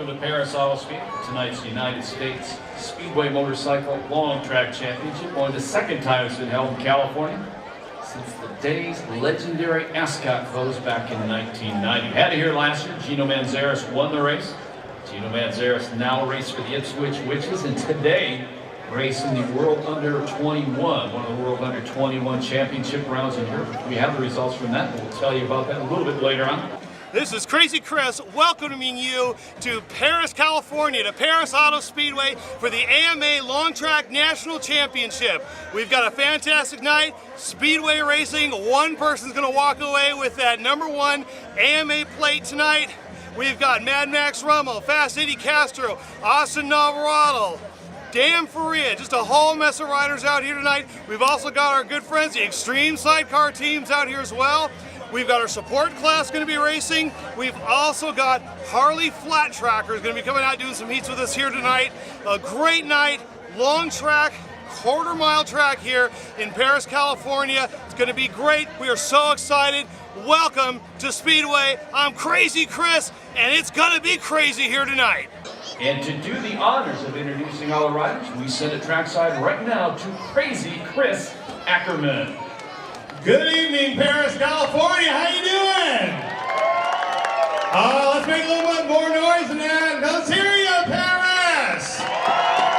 welcome to Perris Auto Speed, tonight's United States Speedway Motorcycle Long Track Championship. Only the second time it's been held in California since the day's legendary Ascot close back in 1990. Had it here last year. Gino Manzares won the race. Gino Manzares now races for the Ipswich Witches, and today racing the World Under 21, one of the World Under 21 Championship rounds in Europe. We have the results from that, and we'll tell you about that a little bit later on. This is Crazy Chris welcoming you to Perris, California, to Perris Auto Speedway for the AMA Long Track National Championship. We've got a fantastic night, Speedway racing. One person's going to walk away with that #1 AMA plate tonight. We've got Mad Max Rummel, Fast Eddie Castro, Austin Navarado, Dan Faria, just a whole mess of riders out here tonight. We've also got our good friends, the Extreme Sidecar teams out here as well. We've got our support class going to be racing. We've also got Harley Flat Trackers going to be coming out doing some heats with us here tonight. A great night, long track, quarter-mile track here in Perris, California. It's going to be great. We are so excited. Welcome to Speedway. I'm Crazy Chris, and it's going to be crazy here tonight. And to do the honors of introducing all the riders, we send it trackside right now to Crazy Chris Ackerman. Good evening, Perris, California. How you doing? Let's make a little bit more noise than that. Let's hear you, Perris.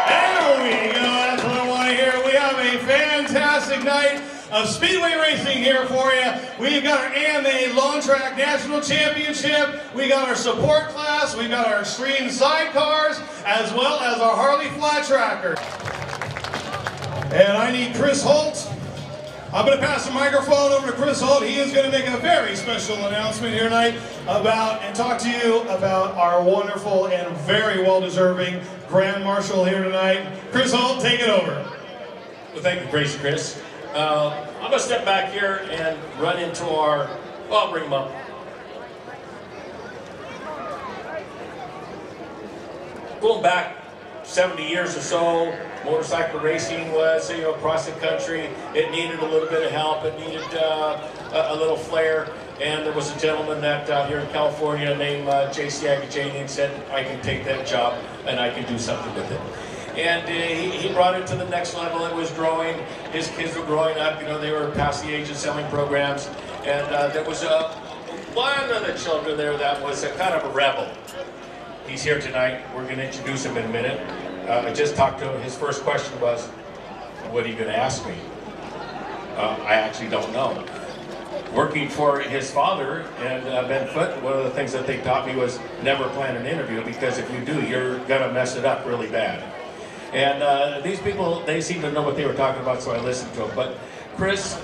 There we go. That's what I want to hear. We have a fantastic night of Speedway racing here for you. We've got our AMA Long Track National Championship. We got our support class. We've got our Extreme Sidecars, as well as our Harley Flat Tracker. And I need Chris Holt. I'm going to pass the microphone over to Chris Holt. He is going to make a very special announcement here tonight and talk to you about our wonderful and very well-deserving Grand Marshal here tonight. Chris Holt, take it over. Well, thank you, Crazy Chris. I'm going to step back here and run into our, I'll bring him up. Going back 70 years or so, motorcycle racing was, across the country. It needed a little bit of help. It needed a little flair. And there was a gentleman that here in California named J.C. Agajanian said, I can take that job and I can do something with it. And he brought it to the next level. It was growing. His kids were growing up. They were past the age of selling programs. And there was one of the children there that was a kind of a rebel. He's here tonight. We're going to introduce him in a minute. I just talked to him. His first question was, what are you going to ask me? I actually don't know. Working for his father and Ben Foote, one of the things that they taught me was never plan an interview, because if you do, you're going to mess it up really bad. And these people, they seem to know what they were talking about, so I listened to them. But Chris,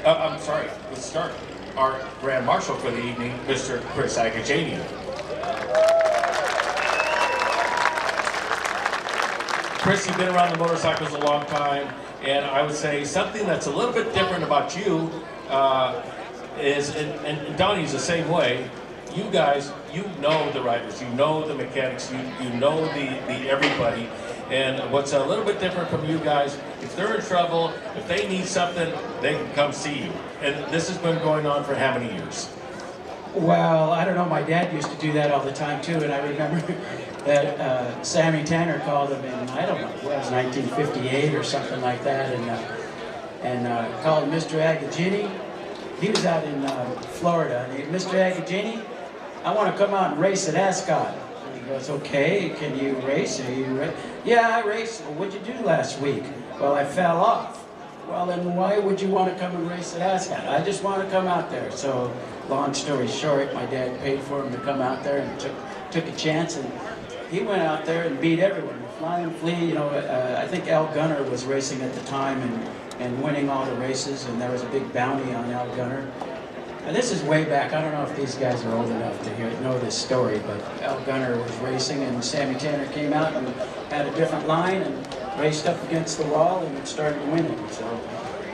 I'm sorry, let's start. Our Grand Marshal for the evening, Mr. Chris Agajanian. Chris, you've been around the motorcycles a long time, and I would say something that's a little bit different about you is, and Donnie's the same way, you guys, you know the riders, you know the mechanics, you know the everybody, and what's a little bit different from you guys, if they're in trouble, if they need something, they can come see you. And this has been going on for how many years? Well, I don't know, my dad used to do that all the time too, and I remember that Sammy Tanner called him in, I don't know, it was 1958 or something like that, and called Mr. Agajanian. He was out in Florida, and he, Mr. Agajanian, I want to come out and race at Ascot. And he goes, okay, can you race? Yeah, I raced. Well, what'd you do last week? Well, I fell off. Well, then why would you want to come and race at Ascot? I just want to come out there. So, long story short, my dad paid for him to come out there and took a chance, and he went out there and beat everyone. Flying Flea, I think Al Gunner was racing at the time and winning all the races, and there was a big bounty on Al Gunner. And this is way back. I don't know if these guys are old enough to know this story, but Al Gunner was racing, and Sammy Tanner came out and had a different line and raced up against the wall and started winning. So,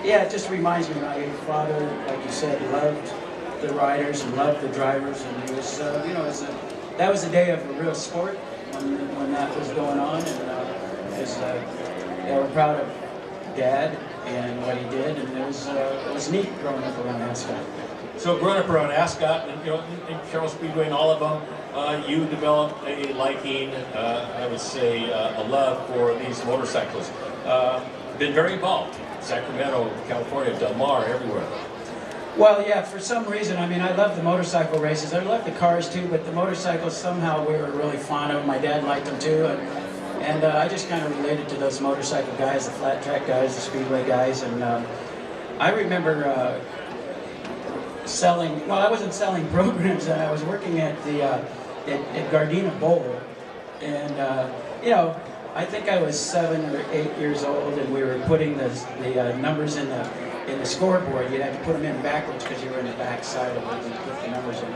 yeah, it just reminds me, my father, like you said, loved the riders and loved the drivers, and it was, that was a day of a real sport when that was going on, and they were proud of Dad and what he did, and it was neat growing up around Ascot. So growing up around Ascot and in Carroll Speedway and all of them, you developed a liking, I would say, a love for these motorcycles. Been very involved. Sacramento, California, Del Mar, everywhere. Well, yeah, for some reason, I mean, I love the motorcycle races. I love the cars too, but the motorcycles, somehow we were really fond of them. My dad liked them too, and I just kind of related to those motorcycle guys, the flat track guys, the speedway guys, and I remember selling, well, I wasn't selling programs, I was working at the, at Gardena Bowl, and, you know, I think I was 7 or 8 years old, and we were putting the numbers in the scoreboard. You'd have to put them in backwards because you were in the back side of it and put the numbers in.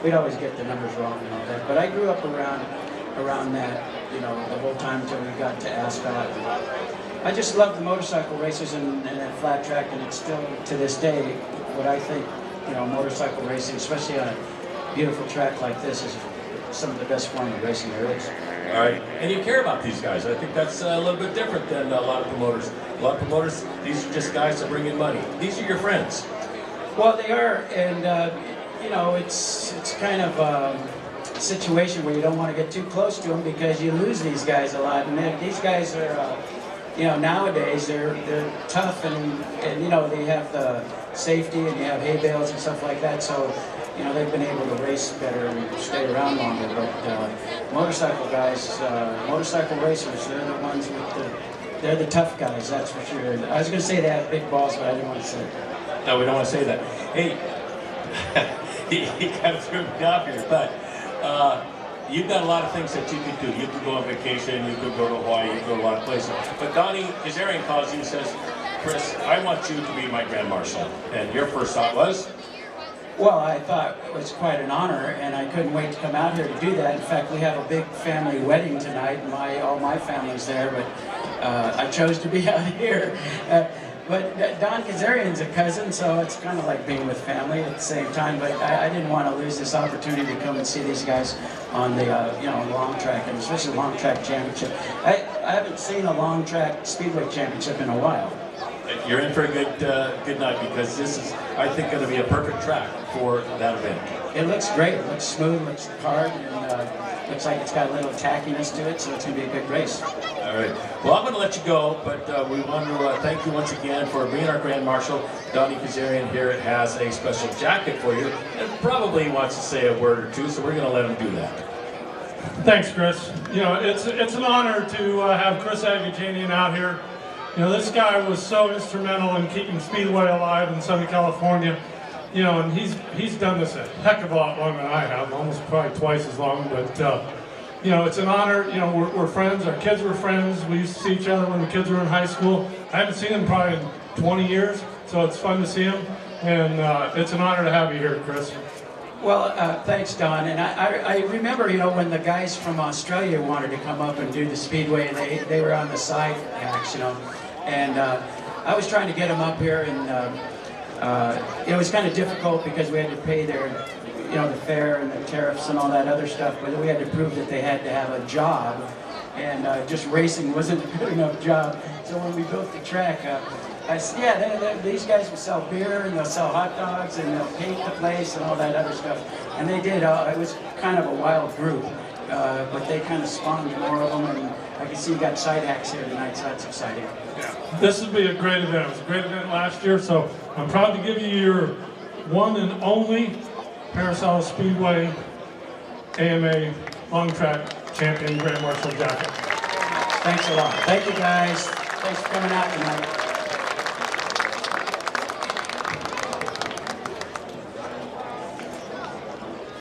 We'd always get the numbers wrong and all that. But I grew up around that, you know, the whole time until we got to Ascot. I just love the motorcycle races and that flat track, and it's still to this day what I think, you know, motorcycle racing, especially on a beautiful track like this, is some of the best form of racing there is. All right, and you care about these guys. I think that's a little bit different than a lot of promoters. A lot of promoters, these are just guys that bring in money. These are your friends. Well, they are, and you know, it's kind of a situation where you don't want to get too close to them because you lose these guys a lot. And these guys are, you know, nowadays they're tough, and you know, they have the safety and you have hay bales and stuff like that. So, you know, they've been able to race better and stay around longer. But motorcycle guys, motorcycle racers, they're the ones with they're the tough guys, that's for sure. I was going to say they have big balls, but I didn't want to say it. No, we don't want to say that. Hey, he kind of threw me off here, but you've got a lot of things that you could do. You could go on vacation, you could go to Hawaii, you could go to a lot of places. But Donnie Kazarian calls you and says, Chris, I want you to be my Grand Marshal. And your first thought was? Well, I thought it was quite an honor, and I couldn't wait to come out here to do that. In fact, we have a big family wedding tonight, and all my family's there, but I chose to be out here. But Don Kazarian's a cousin, so it's kind of like being with family at the same time. But I didn't want to lose this opportunity to come and see these guys on the you know, long track, and especially the long track championship. I haven't seen a long track speedway championship in a while. You're in for a good night, because this is, I think, going to be a perfect track for that event. It looks great. It looks smooth, looks hard, and looks like it's got a little tackiness to it, so it's going to be a good race. All right. Well, I'm going to let you go, but we want to thank you once again for being our Grand Marshal. Donnie Kazarian here has a special jacket for you, and probably wants to say a word or two, so we're going to let him do that. Thanks, Chris. You know, it's an honor to have Chris Agajanian out here. You know, this guy was so instrumental in keeping Speedway alive in Southern California. You know, and he's done this a heck of a lot longer than I have, almost probably twice as long. But you know, it's an honor. You know, we're friends. Our kids were friends. We used to see each other when the kids were in high school. I haven't seen them probably in 20 years, so it's fun to see them. And it's an honor to have you here, Chris. Well, thanks, Don. And I remember, you know, when the guys from Australia wanted to come up and do the Speedway, and they were on the side acts, you know. And I was trying to get them up here, and it was kind of difficult because we had to pay their, you know, the fare and the tariffs and all that other stuff. But we had to prove that they had to have a job, and just racing wasn't a good enough job. So when we built the track, I said, yeah, these guys will sell beer and they'll sell hot dogs and they'll paint the place and all that other stuff. And they did. It was kind of a wild group, but they kind of spawned more of them. And I can see you got side acts here tonight, so that's exciting. Yeah, this will be a great event. It was a great event last year, so I'm proud to give you your one and only Perris Speedway AMA Long Track Champion Grand Marshal jacket. Thanks a lot. Thank you, guys. Thanks for coming out tonight.